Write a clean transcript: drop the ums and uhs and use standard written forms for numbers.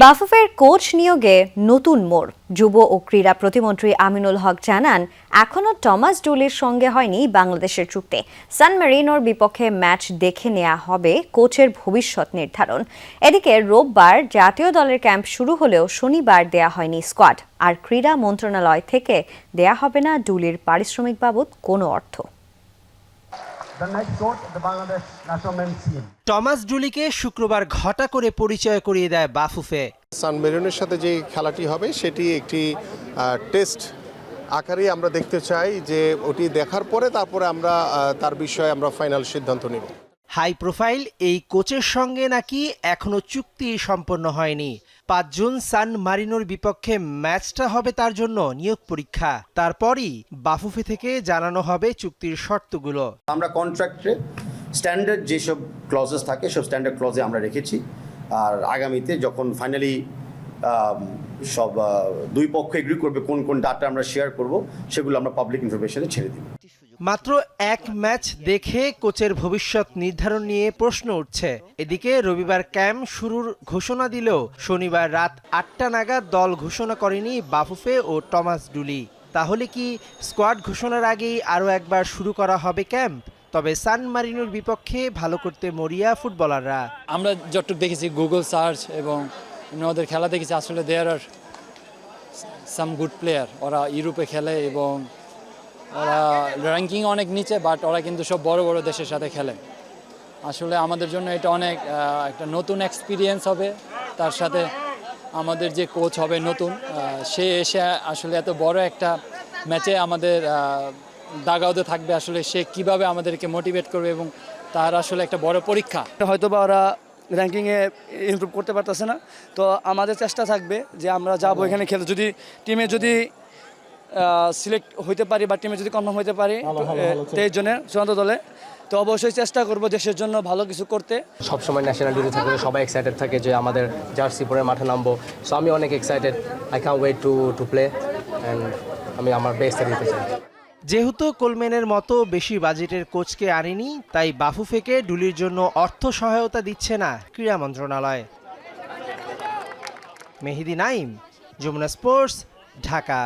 বাফুফের coach নিয়োগে নতুন মোড়। যুব ও ক্রীড়া প্রতিমন্ত্রী আমিনুল হক জানান, এখনও টমাস ডুলির সঙ্গে হয়নি বাংলাদেশের চুক্তি। সান মেরিনোর বিপক্ষে ম্যাচ দেখে নেওয়া হবে কোচের ভবিষ্যৎ নির্ধারণ। এদিকে রোববার জাতীয় দলের ক্যাম্প শুরু হলেও শনিবার দেয়া হয়নি স্কোয়াড। আর ক্রীড়া মন্ত্রণালয় থেকে দেয়া হবে না ডুলির পারিশ্রমিক বাবদ কোনো অর্থ। টমাস ডুলিকে শুক্রবার ঘটা করে পরিচয় করিয়ে দেয় বাফুফে। সান মেরিনোর সাথে যে খেলাটি হবে সেটি একটি টেস্ট আকারে আমরা দেখতে চাই, যে ওটি দেখার পরে তারপরে আমরা তার বিষয়ে আমরা ফাইনাল সিদ্ধান্ত নেব। হাই প্রোফাইল এই কোচের সঙ্গে নাকি এখনো চুক্তি সম্পন্ন হয়নি। 5 জুন সান মারিনোর বিপক্ষে ম্যাচটা হবে তার জন্য নিয়োগ পরীক্ষা। তারপরই বাফুফে থেকে জানানো হবে চুক্তির শর্তগুলো। আমরা কন্ট্রাক্টে স্ট্যান্ডার্ড যেসব ক্লজেস থাকে সব স্ট্যান্ডার্ড ক্লজে আমরা রেখেছি। আর আগামীতে যখন ফাইনালি সব দুই পক্ষ এগ্রি করবে কোন কোন ডাটা আমরা শেয়ার করব, সেগুলো আমরা পাবলিক ইনফরমেশনে ছেড়ে দিব। মাত্র এক ম্যাচ দেখে কোচের ভবিষ্যৎ নির্ধারণ নিয়ে প্রশ্ন উঠছে। এদিকে রবিবার ক্যাম্প শুরুর ঘোষণা দিলেও শনিবার রাত 8টা নাগাদ দল ঘোষণা করেনি বাফুফে ও টমাস ডুলি। তাহলে কি স্কোয়াড ঘোষণার আগেই আরও একবার শুরু করা হবে ক্যাম্প? তবে সান মারিনোর বিপক্ষে ভালো করতে মরিয়া ফুটবলাররা। আমরা যতটুকু দেখেছি গুগল সার্চ এবং ওদের খেলা দেখেছি, আসলে দেয়ার আর সাম গুড প্লেয়ার। ওরা ইউরোপে খেলে এবং ওরা র্যাঙ্কিং অনেক নিচে, বাট ওরা কিন্তু সব বড় বড় দেশের সাথে খেলে। আসলে আমাদের জন্য এটা অনেক একটা নতুন এক্সপিরিয়েন্স হবে। তার সাথে আমাদের যে কোচ হবে নতুন, সে এসে আসলে এত বড় একটা ম্যাচে আমাদের দাগাওতে থাকবে। আসলে সে কিভাবে আমাদেরকে মোটিভেট করবে এবং তার আসলে একটা বড় পরীক্ষা। হয়তো বা ওরা র্যাঙ্কিংয়ে ইমপ্রুভ করতে পারতেছে না, তো আমাদের চেষ্টা থাকবে যে আমরা যাবো এখানে খেলে, যদি টিমে যদি সিলেক্ট হইতে পারি বা টিমে যদি কনফার্ম হইতে পারি 23 জনের চূড়ান্ত দলে, তো অবশ্যই চেষ্টা করব দেশের জন্য ভালো কিছু করতে। সবসময় ন্যাশনাল ডিউটি থাকলে সবাই এক্সাইটেড থাকে যে আমাদের জার্সি পরে মাঠে নামবো। সো আমি অনেক excited, I can wait to play and আমি আমার বেস্টটা দিতে চাই। যেহেতু কোলম্যানের মতো বেশি বাজেটের কোচকে আনেনি, তাই বাফুফেকে ডুলির জন্য অর্থ সহায়তা দিচ্ছে না ক্রীড়া মন্ত্রণালয়। মেহেদী নাইম, যমুনা স্পোর্টস, ঢাকা।